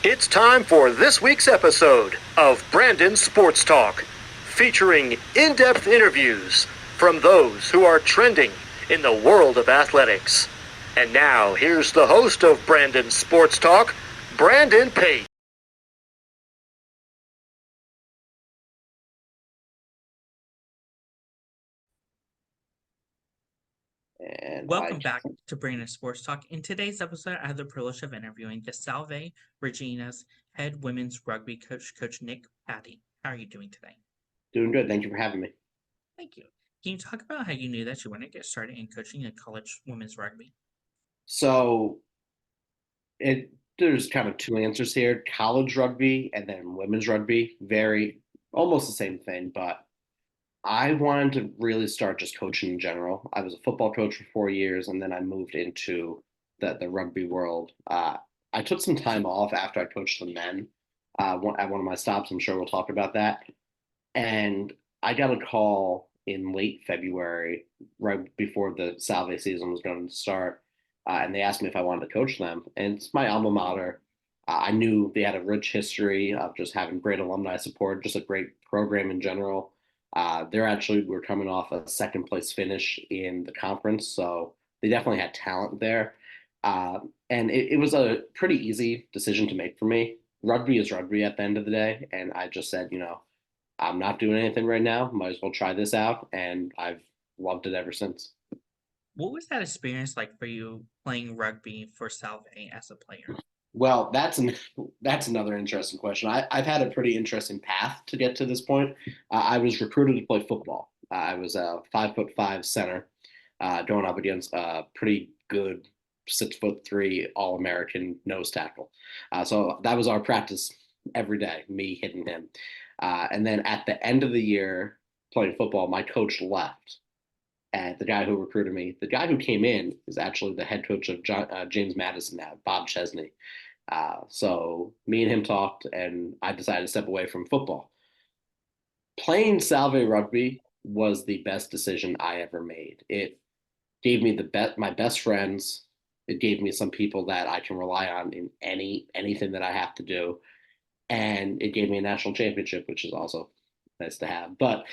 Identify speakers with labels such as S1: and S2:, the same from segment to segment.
S1: It's time for this week's episode of Brandon Sports Talk, featuring in-depth interviews from those who are trending in the world of athletics. And now, here's the host of Brandon Sports Talk, Brandon Pate.
S2: Welcome back to Brandon Sports Talk. In today's episode, I have the privilege of interviewing the Salve Regina's head women's rugby coach, Coach Nick Patti. How are you doing today?
S3: Doing good. Thank you for having me.
S2: Thank you. Can you talk about how you knew that you wanted to get started in coaching in college women's rugby?
S3: So there's kind of two answers here. College rugby and then women's rugby, very almost the same thing, but I wanted to really start just coaching in general. I was a football coach for 4 years and then I moved into the rugby world. I took some time off after I coached the men at one of my stops. I'm sure we'll talk about that. And I got a call in late February, right before the Salve season was going to start, and they asked me if I wanted to coach them. And it's my alma mater. I knew they had a rich history of just having great alumni support, just a great program in general. We're coming off a second place finish in the conference, so they definitely had talent there. And it was a pretty easy decision to make for me. Rugby is rugby at the end of the day, and I just said, I'm not doing anything right now. Might as well try this out, and I've loved it ever since.
S2: What was that experience like for you playing rugby for Salve as a player?
S3: Well, that's another interesting question. I've had a pretty interesting path to get to this point. I was recruited to play football. I was a 5'5" center, going up against a pretty good 6'3" All American nose tackle. So that was our practice every day, me hitting him. And then at the end of the year playing football, my coach left. And the guy who recruited me, the guy who came in, is actually the head coach of James Madison now, Bob Chesney. So me and him talked, and I decided to step away from football. Playing Salve rugby was the best decision I ever made. It gave me my best friends. It gave me some people that I can rely on in anything that I have to do, and it gave me a national championship, which is also nice to have. But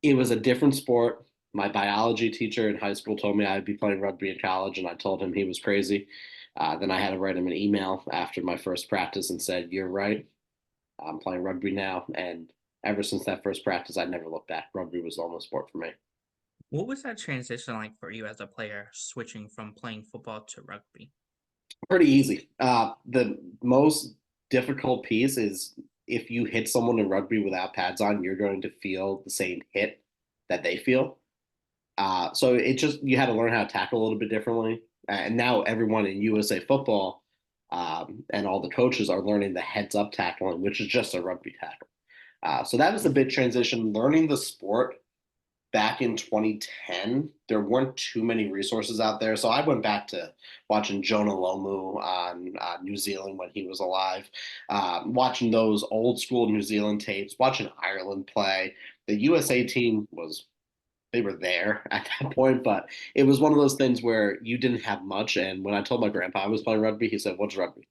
S3: it was a different sport. My biology teacher in high school told me I'd be playing rugby in college, and I told him he was crazy. Then I had to write him an email after my first practice and said, "You're right. I'm playing rugby now." And ever since that first practice, I never looked back. Rugby was the only sport for me.
S2: What was that transition like for you as a player, switching from playing football to rugby?
S3: Pretty easy. The most difficult piece is if you hit someone in rugby without pads on, you're going to feel the same hit that they feel. So it just you had to learn how to tackle a little bit differently. And now everyone in USA football and all the coaches are learning the heads up tackling, which is just a rugby tackle. So that was a big transition. Learning the sport back in 2010, there weren't too many resources out there. So I went back to watching Jonah Lomu on New Zealand when he was alive, watching those old school New Zealand tapes, watching Ireland play. The USA team they were there at that point, but it was one of those things where you didn't have much. And when I told my grandpa I was playing rugby, he said, "What's rugby?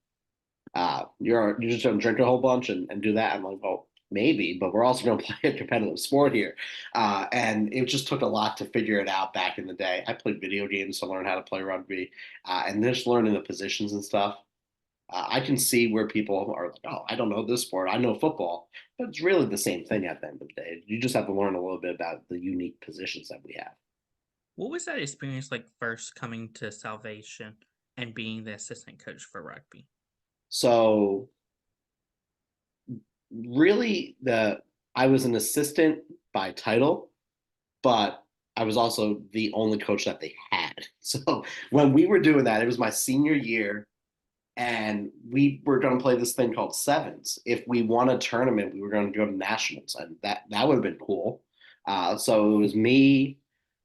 S3: You're just gonna drink a whole bunch and do that." I'm like, "Well, maybe, but we're also gonna play a competitive sport here." And it just took a lot to figure it out back in the day. I played video games to learn how to play rugby, and just learning the positions and stuff. I can see where people are like, "Oh, I don't know this sport. I know football," but it's really the same thing at the end of the day. You just have to learn a little bit about the unique positions that we have.
S2: What was that experience like first coming to Salvation and being the assistant coach for rugby?
S3: So really, the I was an assistant by title, but I was also the only coach that they had. So when we were doing that, it was my senior year, and we were going to play this thing called sevens. If we won a tournament, we were going to go to nationals, and that would have been cool. So it was me,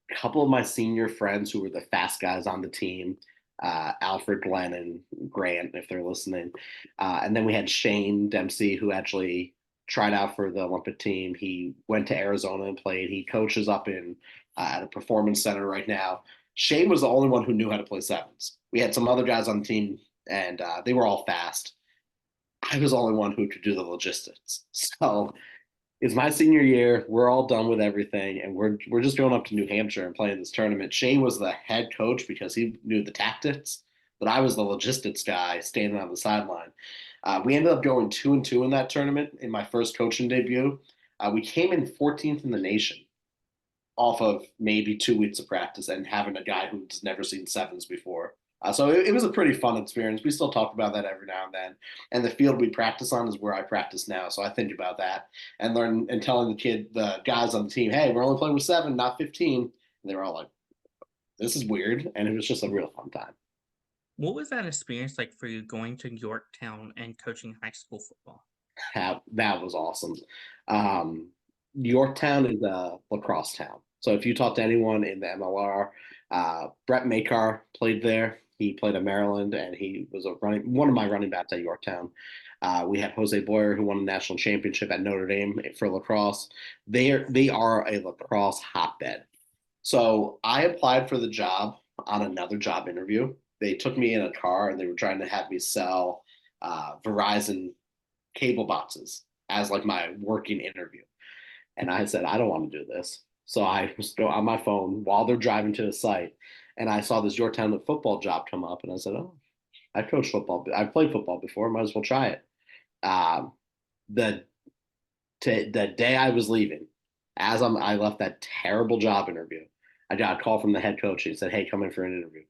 S3: a couple of my senior friends who were the fast guys on the team, Alfred, Glenn, and Grant, if they're listening. And then we had Shane Dempsey, who actually tried out for the Olympic team. He went to Arizona and played. He coaches up in at a performance center right now. Shane was the only one who knew how to play sevens. We had some other guys on the team, and they were all fast. I was the only one who could do the logistics. So it's my senior year. We're all done with everything, and we're just going up to New Hampshire and playing this tournament. Shane was the head coach because he knew the tactics, but I was the logistics guy standing on the sideline. We ended up going 2-2 in that tournament in my first coaching debut. We came in 14th in the nation off of maybe 2 weeks of practice and having a guy who's never seen sevens before. So it was a pretty fun experience. We still talk about that every now and then. And the field we practice on is where I practice now. So I think about that and learn and telling the guys on the team, hey, we're only playing with 7, not 15. And they were all like, this is weird. And it was just a real fun time.
S2: What was that experience like for you going to Yorktown and coaching high school football?
S3: That was awesome. Yorktown is a lacrosse town. So if you talk to anyone in the MLR, Brett Makar played there. He played at Maryland, and he was one of my running backs at Yorktown. We had Jose Boyer, who won the national championship at Notre Dame for lacrosse. They are a lacrosse hotbed. So I applied for the job on another job interview. They took me in a car, and they were trying to have me sell Verizon cable boxes as like my working interview. And I said, I don't want to do this. So I was on my phone while they're driving to the site, and I saw this Yorktown football job come up, and I said, "Oh, I coach football. I played football before. Might as well try it." Um, the the day I was leaving, I left that terrible job interview, I got a call from the head coach. He said, "Hey, come in for an interview."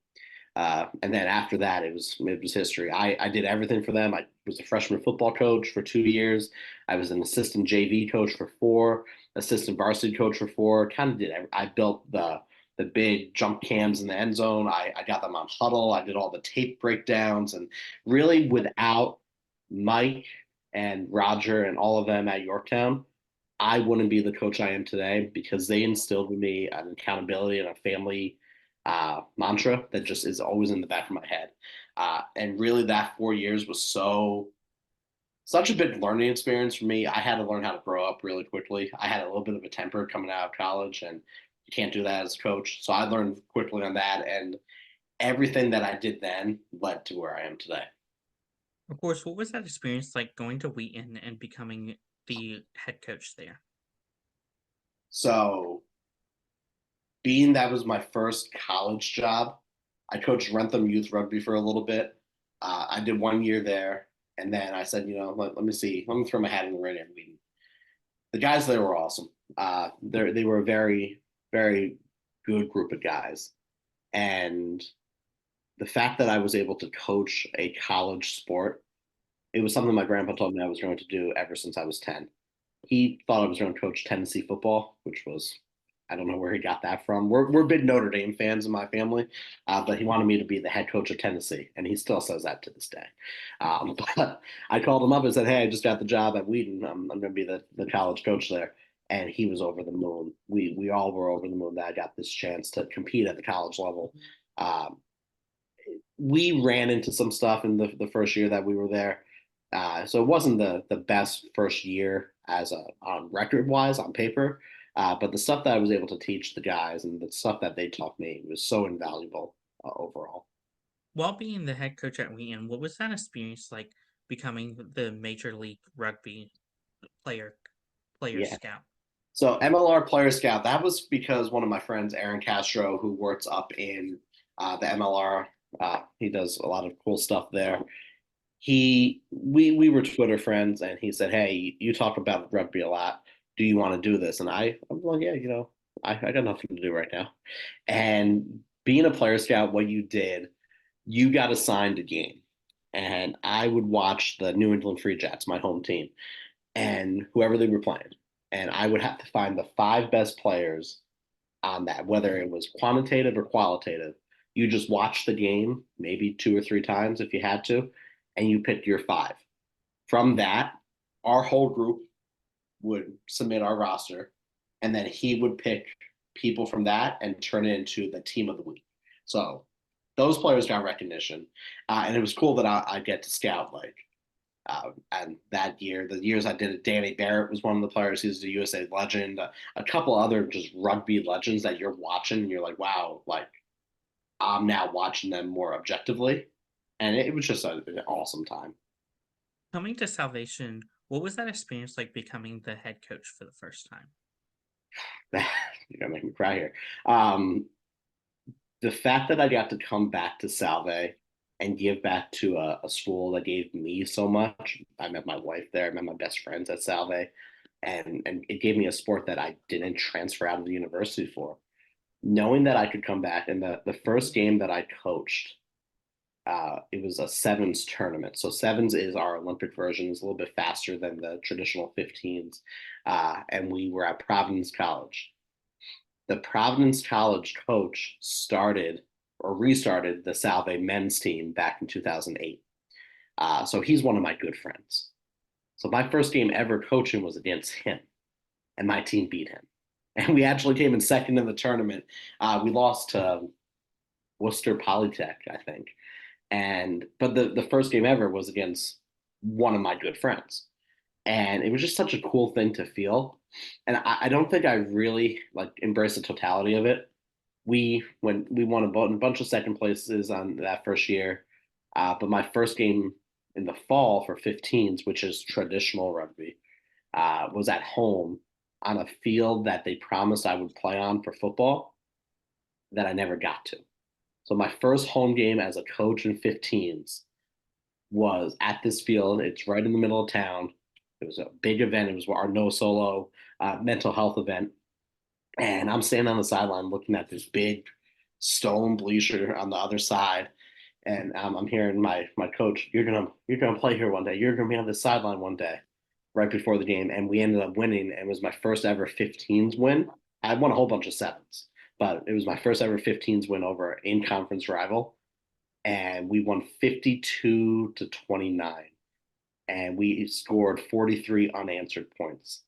S3: And then after that, it was history. I did everything for them. I was a freshman football coach for 2 years. I was an assistant JV coach for 4, assistant varsity coach for 4. Kind of did. I built the big jump cams in the end zone. I got them on huddle. I did all the tape breakdowns, and really without Mike and Roger and all of them at Yorktown, I wouldn't be the coach I am today because they instilled in me an accountability and a family mantra that just is always in the back of my head. And really, that 4 years was such a big learning experience for me. I had to learn how to grow up really quickly. I had a little bit of a temper coming out of college, and you can't do that as a coach. So I learned quickly on that, and everything that I did then led to where I am today.
S2: Of course, what was that experience like going to Wheaton and becoming the head coach there?
S3: So, being that was my first college job, I coached Rentham youth rugby for a little bit. I did 1 year there, and then I said, let me see, let me throw my hat in the ring at Wheaton. The guys there were awesome. They were a very, very good group of guys, and the fact that I was able to coach a college sport, it was something my grandpa told me I was going to do ever since I was 10. He thought I was going to coach Tennessee football, which was, I don't know where he got that from. We're big Notre Dame fans in my family, but he wanted me to be the head coach of Tennessee, and he still says that to this day. But I called him up and said, "Hey, I just got the job at Wheaton. I'm going to be the college coach there." And he was over the moon. We all were over the moon that I got this chance to compete at the college level. Um, we ran into some stuff in the first year that we were there. So it wasn't the best first year as on record wise on paper, but the stuff that I was able to teach the guys and the stuff that they taught me was so invaluable overall.
S2: While being the head coach at Wheaton, what was that experience like becoming the Major League Rugby player
S3: Yeah.
S2: scout?
S3: So MLR Player Scout, that was because one of my friends, Aaron Castro, who works up in the MLR, he does a lot of cool stuff there. We were Twitter friends, and he said, "Hey, you talk about rugby a lot. Do you want to do this?" And I'm like, "Yeah, I got nothing to do right now." And being a player scout, what you did, you got assigned a game, and I would watch the New England Free Jets, my home team, and whoever they were playing, and I would have to find the 5 best players on that, whether it was quantitative or qualitative. You just watch the game maybe 2 or 3 times if you had to, and you picked your 5. From that, our whole group would submit our roster, and then he would pick people from that and turn it into the team of the week. So those players got recognition, and it was cool that I get to scout and that year, the years I did it, Danny Barrett was one of the players. He's the USA legend. A couple other just rugby legends that you're watching, and you're like, wow, like I'm now watching them more objectively, and it was just an awesome time.
S2: Coming to Salvation, what was that experience like becoming the head coach for the first time?
S3: You're gonna make me cry here. Um, the fact that I got to come back to Salve and give back to a school that gave me so much. I met my wife there. I met my best friends at Salve, and it gave me a sport that I didn't transfer out of the university for. Knowing that I could come back, and the first game that I coached, it was a sevens tournament. So sevens is our Olympic version. It's a little bit faster than the traditional 15s, and we were at Providence College. The Providence College coach started or restarted the Salve men's team back in 2008. So he's one of my good friends. So my first game ever coaching was against him, and my team beat him. And we actually came in second in the tournament. We lost to Worcester Polytech, I think. But the first game ever was against one of my good friends, and it was just such a cool thing to feel. And I don't think I really like embraced the totality of it. We won a bunch of second places on that first year, but my first game in the fall for 15s, which is traditional rugby, was at home on a field that they promised I would play on for football that I never got to. So my first home game as a coach in 15s was at this field. It's right in the middle of town. It was a big event. It was our no solo mental health event. And I'm standing on the sideline looking at this big stone bleacher on the other side. And I'm hearing my coach, you're gonna play here one day. You're gonna be on the sideline one day, right before the game. And we ended up winning, and it was my first ever 15s win. I won a whole bunch of sevens, but it was my first ever 15s win over an in-conference rival, and we won 52 to 29, and we scored 43 unanswered points.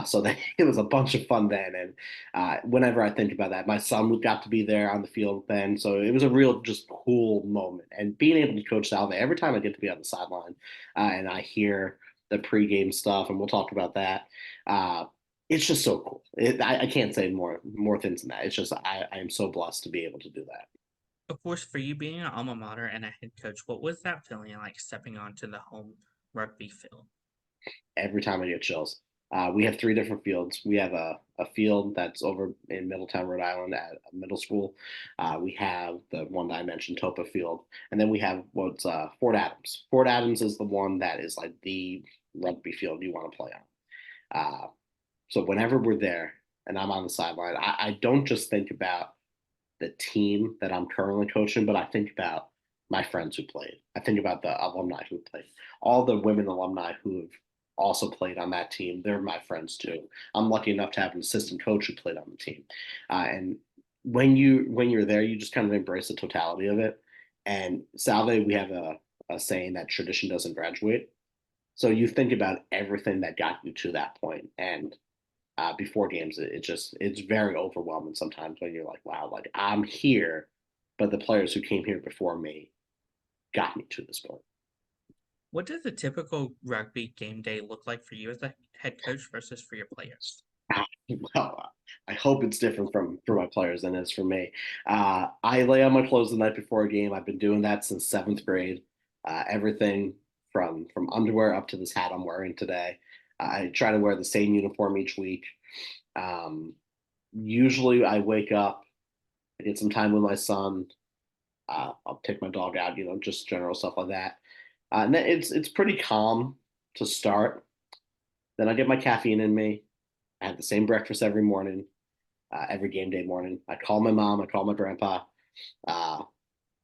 S3: So that, it was a bunch of fun then. And whenever I think about that, my son got to be there on the field then. So it was a real, just cool moment. And being able to coach Salve, every time I get to be on the sideline and I hear the pregame stuff, and we'll talk about that. It's just so cool. I can't say more things than that. It's just I am so blessed to be able to do that.
S2: Of course, for you being an alma mater and a head coach, what was that feeling like stepping onto the home rugby field?
S3: Every time I get chills. We have three different fields. We have a field that's over in Middletown, Rhode Island at a middle school. We have the one that I mentioned, Topa Field. And then we have what's Fort Adams. Fort Adams is the one that is like the rugby field you want to play on. So whenever we're there and I'm on the sideline, I don't just think about the team that I'm currently coaching, but I think about my friends who played. I think about the alumni who played, all the women alumni who have also played on that team. They're my friends too. I'm lucky enough to have an assistant coach who played on the team, and when you're there, you just kind of embrace the totality of it. And Salve, we have a saying that tradition doesn't graduate. So you think about everything that got you to that point, and before games, it's very overwhelming sometimes when you're like, wow, like I'm here, but the players who came here before me got me to this point.
S2: What does a typical rugby game day look like for you as a head coach versus for your players?
S3: Well, I hope it's different from for my players than it is for me. I lay out my clothes the night before a game. I've been doing that since seventh grade. Everything from underwear up to this hat I'm wearing today. I try to wear the same uniform each week. Um, Usually, I wake up, I get some time with my son. I'll take my dog out, just general stuff like that. And then it's pretty calm to start. Then I get my caffeine in me. I have the same breakfast every morning, every game day morning. I call my mom, I call my grandpa. Uh,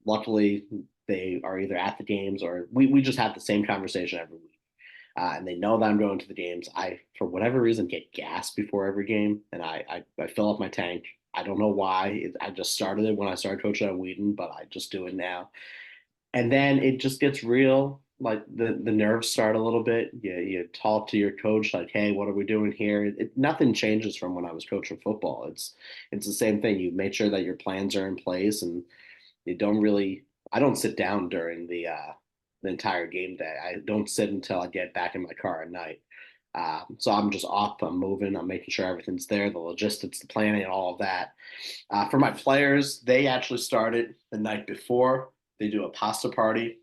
S3: Luckily, they are either at the games or we just have the same conversation every week. And they know that I'm going to the games. I, for whatever reason, get gas before every game, and I fill up my tank. I don't know why. I just started it when I started coaching at Wheaton, but I just do it now. And then it just gets real. Like the nerves start a little bit. You talk to your coach like, "Hey, what are we doing here?" Nothing changes from when I was coaching football. It's the same thing. You make sure that your plans are in place, and you don't really. I don't sit down during the entire game day. I don't sit until I get back in my car at night. So I'm just off. I'm moving. I'm making sure everything's there, the logistics, the planning, and all of that. For my players, they actually started the night before. They do a pasta party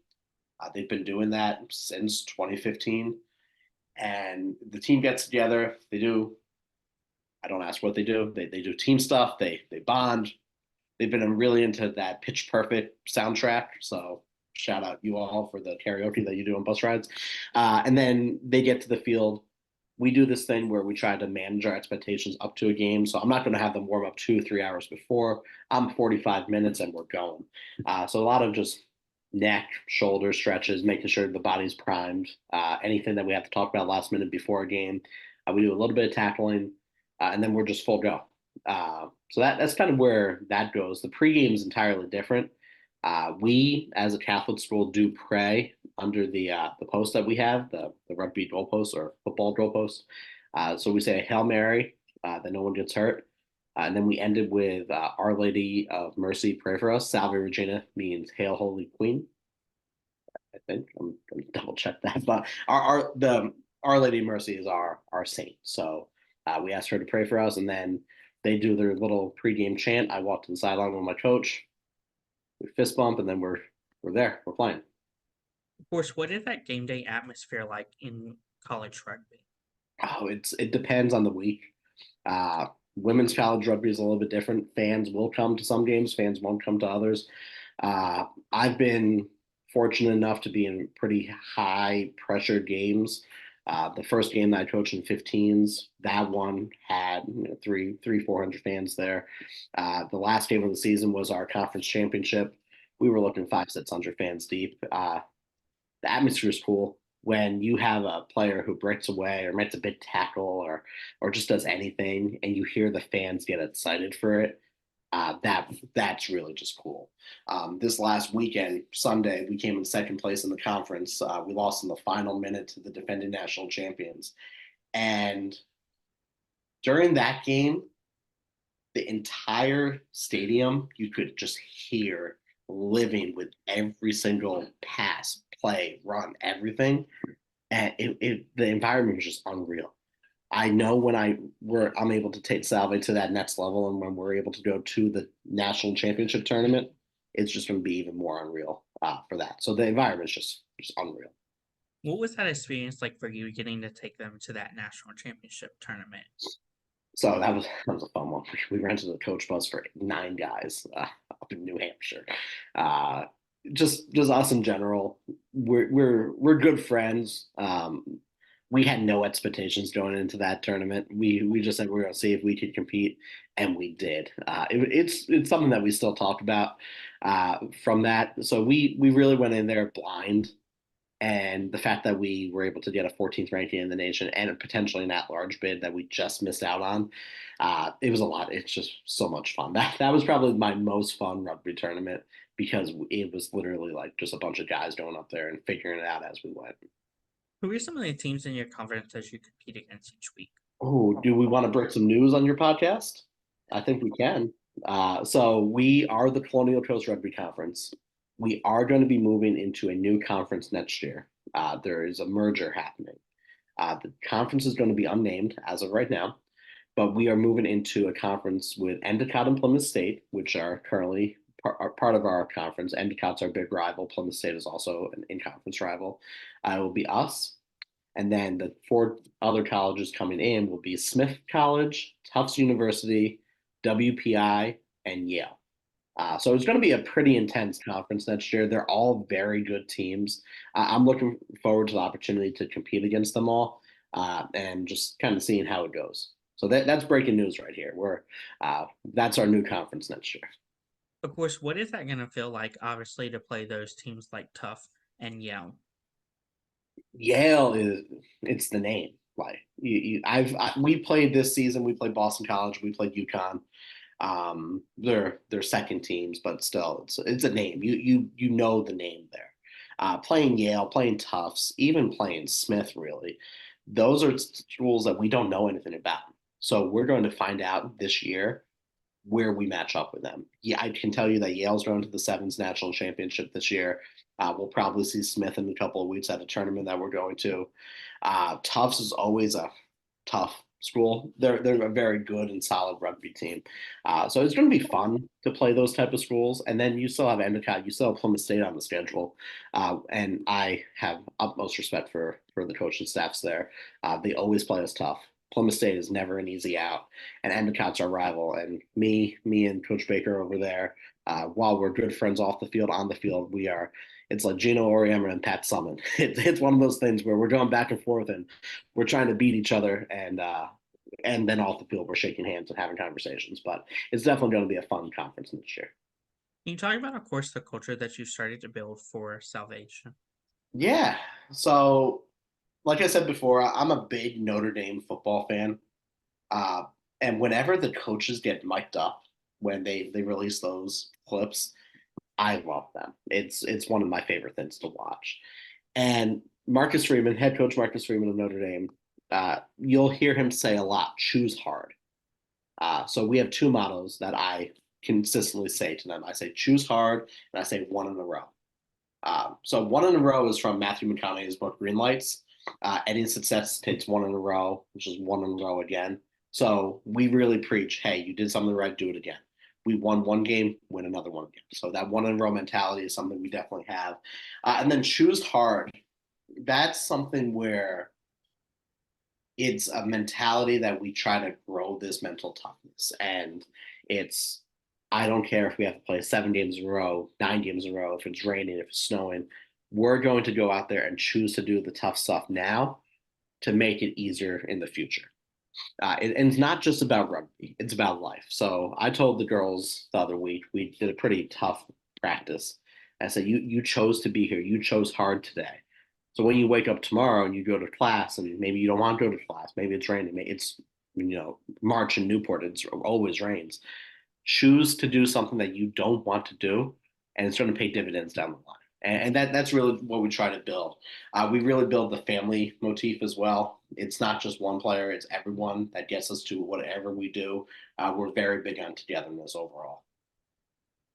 S3: They've been doing that since 2015. And the team gets together. They do, I don't ask what they do. They do team stuff. They bond. They've been really into that Pitch Perfect soundtrack. So shout out you all for the karaoke that you do on bus rides. And then they get to the field. We do this thing where we try to manage our expectations up to a game. So I'm not going to have them warm up 2 or 3 hours before. I'm 45 minutes and we're going. So a lot of just neck, shoulder stretches, making sure the body's primed. Anything that we have to talk about last minute before a game, we do a little bit of tackling, and then we're just full go. So that's kind of where that goes. The pregame is entirely different. We, as a Catholic school, do pray under the post that we have, the rugby goal post or football goal post. So we say Hail Mary, that no one gets hurt. And then we ended with Our Lady of Mercy, pray for us. Salve Regina means Hail Holy Queen. I think I'm going to double check that, but Our Lady of Mercy is our saint. So we asked her to pray for us, and then they do their little pregame chant. I walk to the sideline with my coach. We fist bump, and then we're there. We're playing.
S2: Of course, what is that game day atmosphere like in college rugby?
S3: Oh, it depends on the week. Women's college rugby is a little bit different. Fans will come to some games, fans won't come to others. I've been fortunate enough to be in pretty high pressure games. The first game that I coached in 15s, that one had 400 fans there. The last game of the season was our conference championship. We were looking 500-600 fans deep. The atmosphere is cool when you have a player who breaks away or makes a big tackle or just does anything, and you hear the fans get excited for it. That's really just cool. This last weekend, Sunday, we came in second place in the conference. We lost in the final minute to the defending national champions, and during that game, the entire stadium you could just hear living with every single pass, play, run, everything, and the environment was just unreal. I know when I'm able to take Salve to that next level, and when we're able to go to the national championship tournament, it's just going to be even more unreal for that. So the environment is just unreal.
S2: What was that experience like for you getting to take them to that national championship tournament?
S3: So that was a fun one. We rented a coach bus for 9 guys up in New Hampshire. Just us in general. We're good friends. We had no expectations going into that tournament. We just said we were going to see if we could compete, and we did. It's something that we still talk about from that. So we really went in there blind, and the fact that we were able to get a 14th ranking in the nation and potentially an at-large bid that we just missed out on, it was a lot. It's just so much fun. That was probably my most fun rugby tournament because it was literally like just a bunch of guys going up there and figuring it out as we went.
S2: Who are some of the teams in your conference that you compete against each week?
S3: Oh, do we want to break some news on your podcast? I think we can. So we are the Colonial Coast Rugby Conference. We are going to be moving into a new conference next year. There is a merger happening. The conference is going to be unnamed as of right now, but we are moving into a conference with Endicott and Plymouth State, which are currently part of our conference. Endicott's our big rival. Plymouth State is also an in-conference rival. It will be us. And then the 4 other colleges coming in will be Smith College, Tufts University, WPI, and Yale. So it's going to be a pretty intense conference next year. They're all very good teams. I'm looking forward to the opportunity to compete against them all and just kind of seeing how it goes. So that's breaking news right here. That's our new conference next year.
S2: Of course, what is that going to feel like, obviously, to play those teams like Tufts and Yale?
S3: Yale it's the name. Like we played this season. We played Boston College. We played UConn. They're second teams, but still, it's a name. You know the name there. Playing Yale, playing Tufts, even playing Smith. Really, those are schools that we don't know anything about. So we're going to find out this year where we match up with them. Yeah, I can tell you that Yale's going to the Sevens National Championship this year. We'll probably see Smith in a couple of weeks at a tournament that we're going to. Tufts is always a tough school. They're a very good and solid rugby team. So it's going to be fun to play those type of schools. And then you still have Endicott, you still have Plymouth State on the schedule. And I have utmost respect for the coaching staffs there. They always play us tough. Plymouth State is never an easy out, and Endicott's our rival. And me and Coach Baker over there, while we're good friends off the field, on the field, we are. It's like Gino Auriemma and Pat Summin. It's one of those things where we're going back and forth, and we're trying to beat each other, and then off the field we're shaking hands and having conversations. But it's definitely going to be a fun conference this year.
S2: Can you talk about, of course, the culture that you started to build for Salvation?
S3: Yeah. So, like I said before, I'm a big Notre Dame football fan. Uh, and whenever the coaches get mic'd up when they release those clips, I love them. It's one of my favorite things to watch. And Marcus Freeman, head coach Marcus Freeman of Notre Dame, you'll hear him say a lot, choose hard. So we have two mottos that I consistently say to them. I say choose hard, and I say one in a row. So one in a row is from Matthew McConaughey's book Green Lights. Any success takes one in a row, which is one in a row again. So we really preach, hey, you did something right, do it again. We won one game, win another one again. So that one in a row mentality is something we definitely have. And then choose hard. That's something where it's a mentality that we try to grow this mental toughness. And it's, I don't care if we have to play 7 games in a row, 9 games in a row, if it's raining, if it's snowing, we're going to go out there and choose to do the tough stuff now to make it easier in the future. And it's not just about rugby, it's about life. So I told the girls the other week, we did a pretty tough practice. I said, you chose to be here. You chose hard today. So when you wake up tomorrow and you go to class and maybe you don't want to go to class, maybe it's raining, maybe it's, March in Newport, it's always rains. Choose to do something that you don't want to do, and it's going to pay dividends down the line. And that's really what we try to build. We really build the family motif as well. It's not just one player, it's everyone that gets us to whatever we do. We're very big on togetherness overall.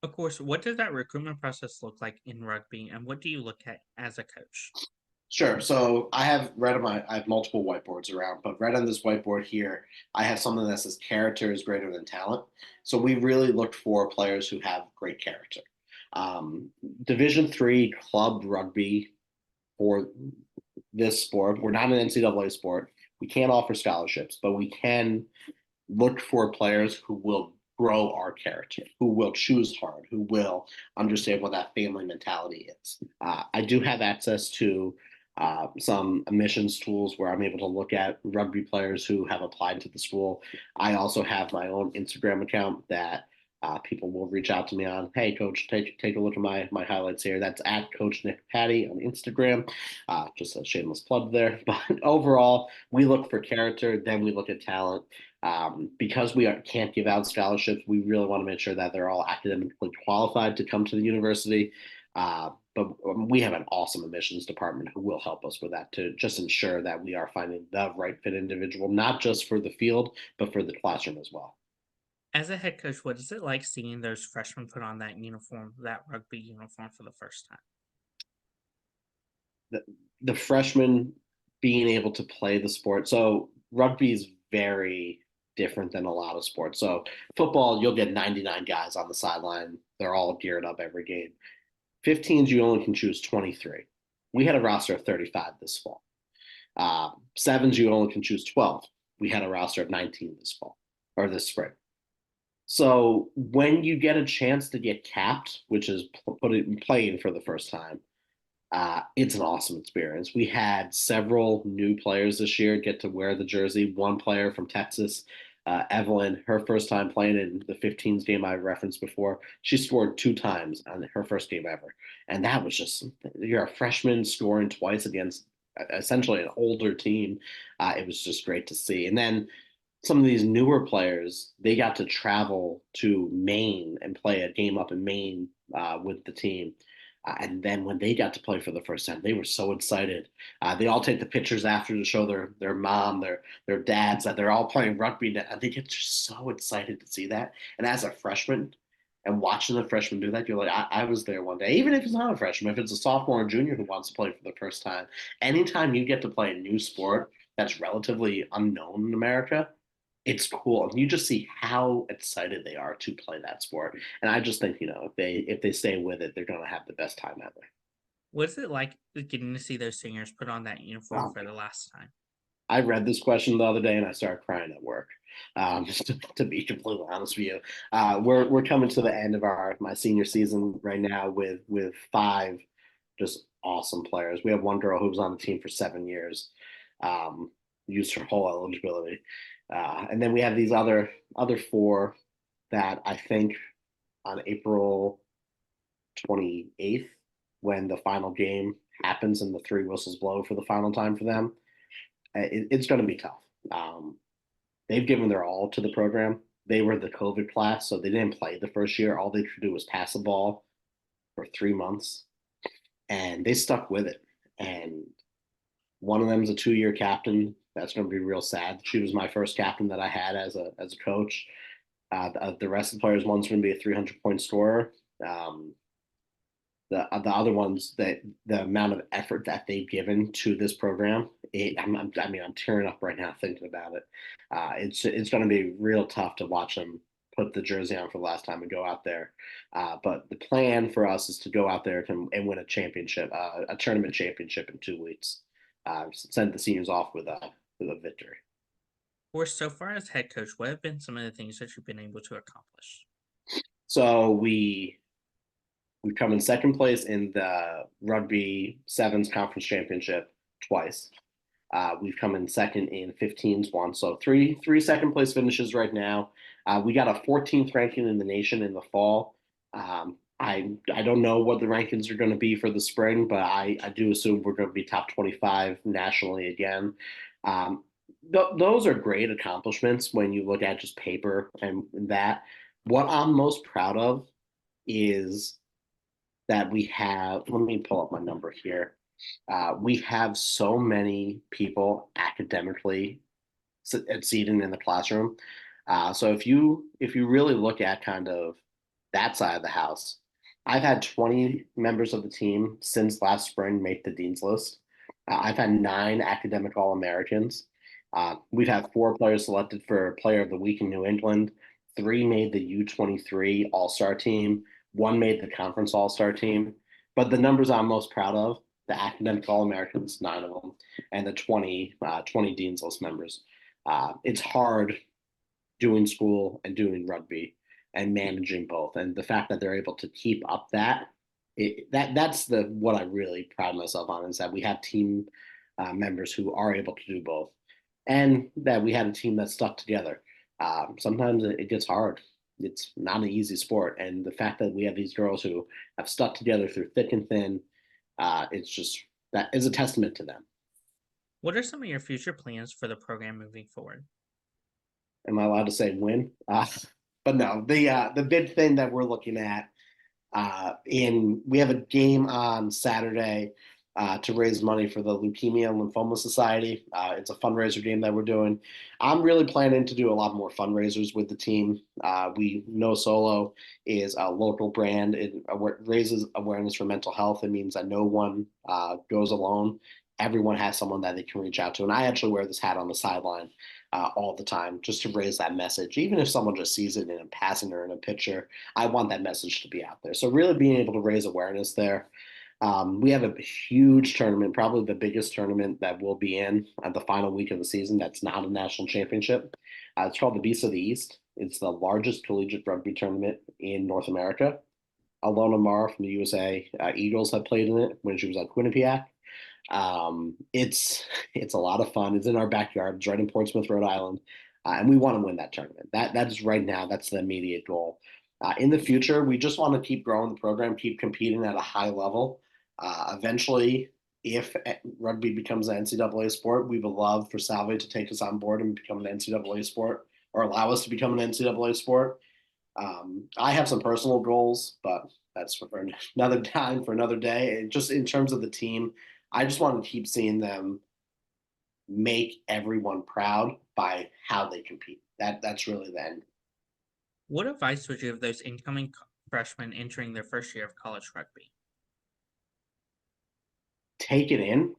S2: Of course, what does that recruitment process look like in rugby, and what do you look at as a coach?
S3: Sure. So I have multiple whiteboards around, but right on this whiteboard here, I have something that says character is greater than talent. So we really look for players who have great character. Um, Division 3 club rugby for this sport, we're not an NCAA sport. We can't offer scholarships, but we can look for players who will grow our character, who will choose hard, who will understand what that family mentality is. I do have access to some admissions tools where I'm able to look at rugby players who have applied to the school. I also have my own Instagram account that people will reach out to me on. Hey, coach, take a look at my highlights here. That's at Coach Nick Patti on Instagram. Just a shameless plug there. But overall, we look for character, then we look at talent. Because can't give out scholarships, we really want to make sure that they're all academically qualified to come to the university. But we have an awesome admissions department who will help us with that to just ensure that we are finding the right fit individual, not just for the field, but for the classroom as well.
S2: As a head coach, what is it like seeing those freshmen put on that uniform, that rugby uniform, for the first time?
S3: The freshmen being able to play the sport. So rugby is very different than a lot of sports. So football, you'll get 99 guys on the sideline. They're all geared up every game. 15s, you only can choose 23. We had a roster of 35 this fall. Sevens, you only can choose 12. We had a roster of 19 this fall or this spring. So when you get a chance to get capped, which is playing for the first time, it's an awesome experience. We had several new players this year get to wear the jersey. One player from Texas, Evelyn, her first time playing in the 15s game I referenced before, she scored 2 times on her first game ever. And that was just, you're a freshman scoring twice against essentially an older team. It was just great to see. And then some of these newer players, they got to travel to Maine and play a game up in Maine with the team. And then when they got to play for the first time, they were so excited. They all take the pictures after to show their mom, their dads that they're all playing rugby. And they get just so excited to see that. And as a freshman, and watching the freshman do that, you're like, I was there one day. Even if it's not a freshman, if it's a sophomore or junior who wants to play for the first time, anytime you get to play a new sport, that's relatively unknown in America, it's cool. And you just see how excited they are to play that sport. And I just think, if they stay with it, they're gonna have the best time ever.
S2: What's it like getting to see those singers put on that uniform for the last time?
S3: I read this question the other day and I started crying at work. Just to be completely honest with you, we're coming to the end of my senior season right now with five just awesome players. We have one girl who was on the team for 7 years, used her whole eligibility, and then we have these other four that I think on April 28th, when the final game happens and the three whistles blow for the final time for them, it's going to be tough. They've given their all to the program. They were the COVID class, so they didn't play the first year. All they could do was pass the ball for 3 months, and they stuck with it. And one of them is a 2-year captain. That's going to be real sad. She was my first captain that I had as a coach. The rest of the players, one's going to be a 300-point scorer. The other ones, that the amount of effort that they've given to this program, I'm tearing up right now thinking about it. It's going to be real tough to watch them put the jersey on for the last time and go out there. But the plan for us is to go out there and win a championship, a tournament championship in 2 weeks. Send the seniors off with a victory.
S2: Or so far as head coach, what have been some of the things that you've been able to accomplish?
S3: So we come in second place in the rugby sevens conference championship twice. We've come in second in 15s once. So three second place finishes right now. We got a 14th ranking in the nation in the fall. I don't know what the rankings are going to be for the spring, but I do assume we're going to be top 25 nationally again. Those are great accomplishments when you look at just paper and that. What I'm most proud of is that we have, let me pull up my number here. We have so many people academically exceeding in the classroom. So if you really look at kind of that side of the house, I've had 20 members of the team since last spring make the dean's list. I've had 9 academic All-Americans. We've had 4 players selected for Player of the Week in New England. 3 made the U23 All-Star team. 1 made the Conference All-Star team. But the numbers I'm most proud of, the academic All-Americans, 9 of them, and the 20 Dean's List members. It's hard doing school and doing rugby and managing both. And the fact that they're able to keep up that's what I really pride myself on, is that we have team members who are able to do both, and that we had a team that stuck together. Sometimes it gets hard. It's not an easy sport, and the fact that we have these girls who have stuck together through thick and thin, it's just, that is a testament to them.
S2: What are some of your future plans for the program moving forward?
S3: Am I allowed to say win? But no, the big thing that we're looking at, we have a game on Saturday to raise money for the Leukemia and Lymphoma Society. It's a fundraiser game that we're doing. I'm really planning to do a lot more fundraisers with the team. We know Solo is a local brand. It raises awareness for mental health. It means that no one goes alone. Everyone has someone that they can reach out to. And I actually wear this hat on the sideline all the time, just to raise that message. Even if someone just sees it in a passing or in a picture, I want that message to be out there. So really being able to raise awareness there. We have a huge tournament, probably the biggest tournament that we'll be in at the final week of the season. That's not a national championship. It's called the Beast of the East. It's the largest collegiate rugby tournament in North America. Alona Mara from the USA Eagles have played in it when she was at Quinnipiac. It's a lot of fun. It's in our backyard. It's right in Portsmouth, Rhode Island, and we want to win that tournament. That's right now. That's the immediate goal. In the future, we just want to keep growing the program, keep competing at a high level. Eventually, if rugby becomes an NCAA sport, we would love for Salve to take us on board and become an NCAA sport, or allow us to become an NCAA sport. I have some personal goals, but that's for another time, for another day. And just in terms of the team, I just want to keep seeing them make everyone proud by how they compete. That's really the end.
S2: What advice would you give those incoming freshmen entering their first year of college rugby?
S3: Take it in,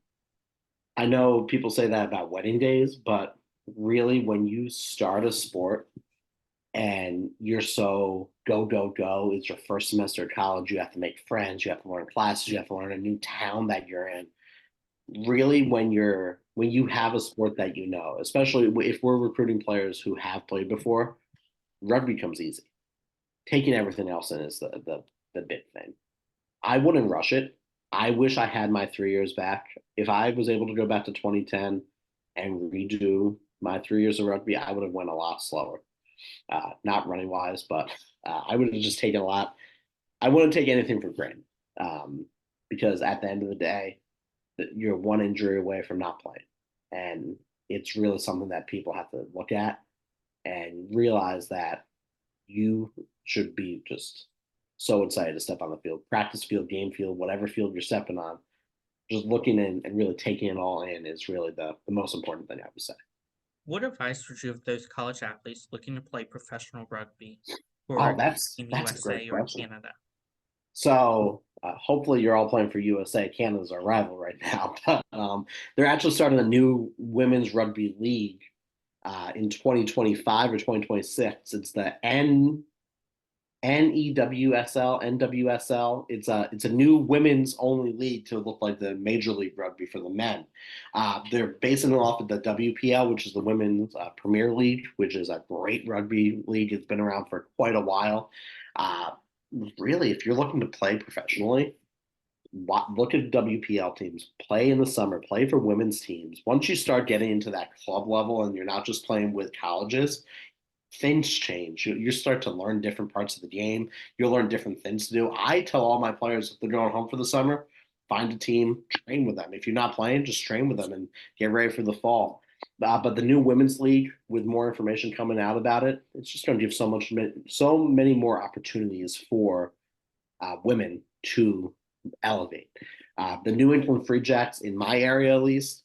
S3: I know people say that about wedding days, but really, when you start a sport and you're so go, go, go, it's your first semester of college, you have to make friends, you have to learn classes, you have to learn a new town that you're in. Really, when you have a sport that you know, especially if we're recruiting players who have played before, rugby comes easy. Taking everything else in is the big thing. I wouldn't rush it. I wish I had my 3 years back. If I was able to go back to 2010 and redo my 3 years of rugby, I would have went a lot slower. Not running wise, but I would have just taken a lot. I wouldn't take anything for granted um, because at the end of the day, you're one injury away from not playing, and it's really something that people have to look at and realize that you should be just so excited to step on the field, practice field, game field, whatever field you're stepping on. Just looking in and really taking it all in is really the most important thing I would say.
S2: What advice would you give those college athletes looking to play professional rugby
S3: Oh,
S2: for
S3: that's
S2: Team
S3: that's a great
S2: USA or
S3: question.
S2: Canada?
S3: So hopefully you're all playing for USA. Canada's our rival right now, but they're actually starting a new women's rugby league in 2025 or 2026. It's the NEWSL. It's a new women's only league to look like the Major League Rugby for the men. They're basing it off of the WPL, which is the Women's Premier League, which is a great rugby league. It's been around for quite a while. Uh, Really, if you're looking to play professionally, look at WPL teams, play in the summer, play for women's teams. Once you start getting into that club level and you're not just playing with colleges, things change. You start to learn different parts of the game. You'll learn different things to do. I tell all my players if they're going home for the summer, find a team, train with them. If you're not playing, just train with them and get ready for the fall. But the new women's league, with more information coming out about it, it's just going to give so many more opportunities for women to elevate. The New England Free Jacks, in my area at least,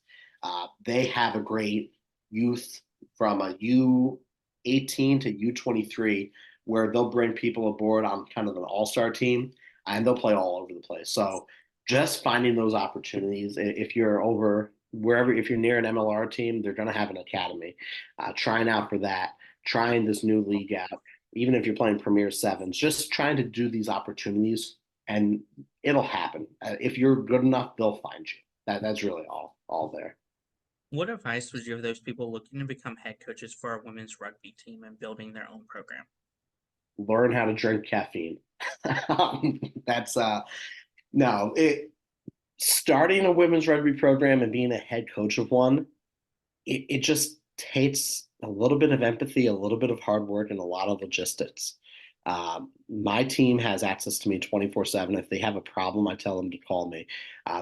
S3: they have a great youth from a U18 to U23 where they'll bring people aboard on kind of an all-star team and they'll play all over the place. So just finding those opportunities, if you're over wherever, if you're near an MLR team, they're going to have an academy. Trying out for that, trying this new league out, even if you're playing Premier Sevens, just trying to do these opportunities and it'll happen. If you're good enough, they'll find you. That's really all there.
S2: What advice would you give those people looking to become head coaches for a women's rugby team and building their own program?
S3: Learn how to drink caffeine. That's no it starting a women's rugby program and being a head coach of one, it just takes a little bit of empathy, a little bit of hard work, and a lot of logistics. My team has access to me 24/7. If they have a problem, I tell them to call me.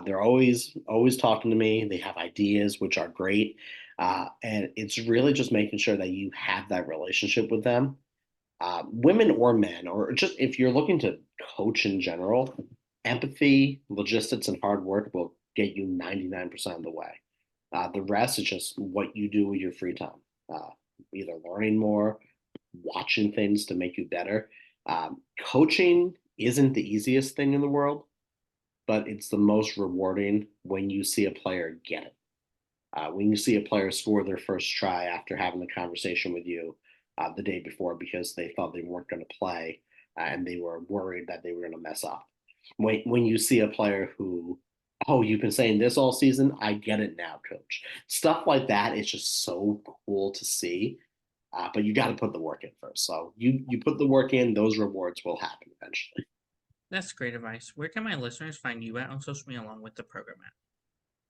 S3: They're always talking to me. They have ideas, which are great. And it's really just making sure that you have that relationship with them, women or men, or just if you're looking to coach in general, empathy, logistics, and hard work will get you 99% of the way. The rest is just what you do with your free time, either learning more, watching things to make you better. Coaching isn't the easiest thing in the world, but it's the most rewarding when you see a player get it. When you see a player score their first try after having the conversation with you the day before because they thought they weren't going to play and they were worried that they were going to mess up. When you see a player who, oh, you've been saying this all season, I get it now, coach. Stuff like that is just so cool to see. But you got to put the work in first. So you put the work in, those rewards will happen eventually.
S2: That's great advice. Where can my listeners find you at on social media along with the program at?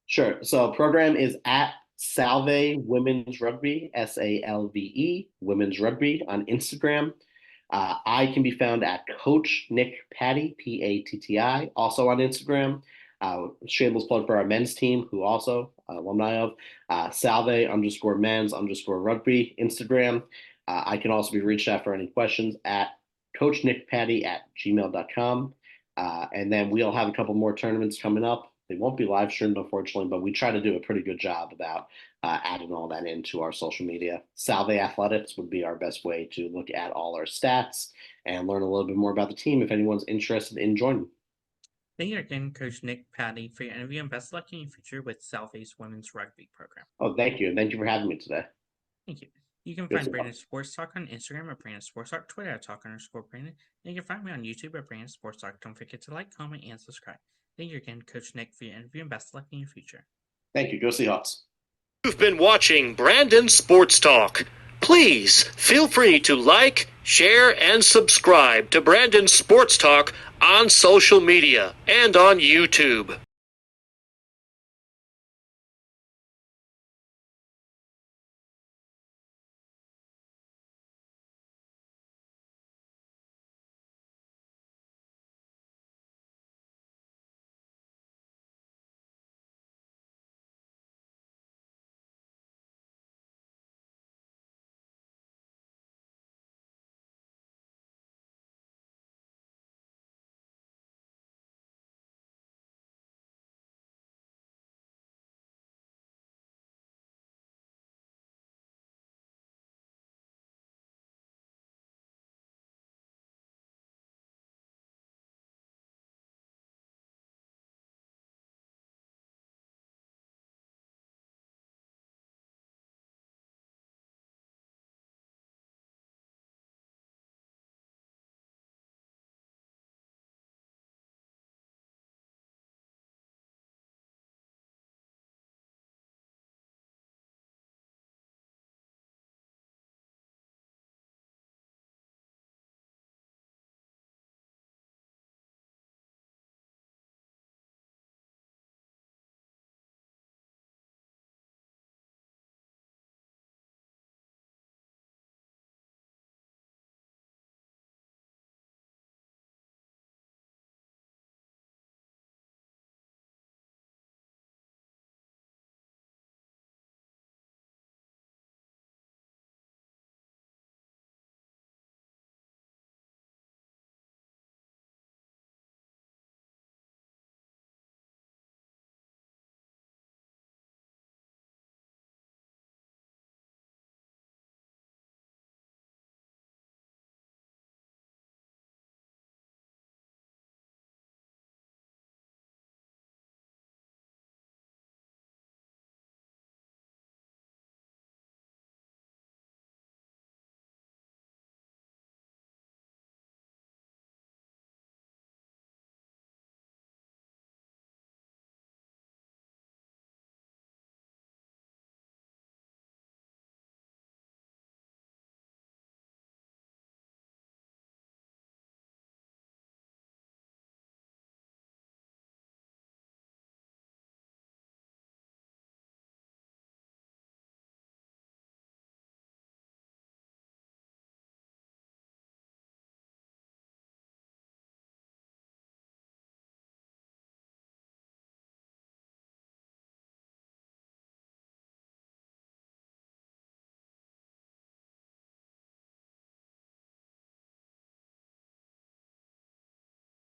S3: Sure. So program is at Salve Women's Rugby, SALVE Women's Rugby on Instagram. I can be found at Coach Nick Patti, Patti, also on Instagram. Shameless plug for our men's team, who also alumni of Salve _ men's _ rugby Instagram. I can also be reached out for any questions at Coach Nick Patti at gmail.com. And then we'll have a couple more tournaments coming up. They won't be live streamed, unfortunately, but we try to do a pretty good job about adding all that into our social media. Salve Athletics would be our best way to look at all our stats and learn a little bit more about the team if anyone's interested in joining.
S2: Thank you again, Coach Nick Patti, for your interview, and best of luck in your future with Salve's women's rugby program.
S3: Oh, thank you. And thank you for having me today.
S2: Thank you. You can find Brandon Sports Talk on Instagram at Brandon Sports Talk, Twitter at Talk_Brandon, and you can find me on YouTube at Brandon Sports Talk. Don't forget to like, comment, and subscribe. Thank you again, Coach Nick, for your interview, and best of luck in your future.
S3: Thank you. Go Seahawks.
S1: You've been watching Brandon Sports Talk. Please feel free to like, share, and subscribe to Brandon Sports Talk on social media and on YouTube.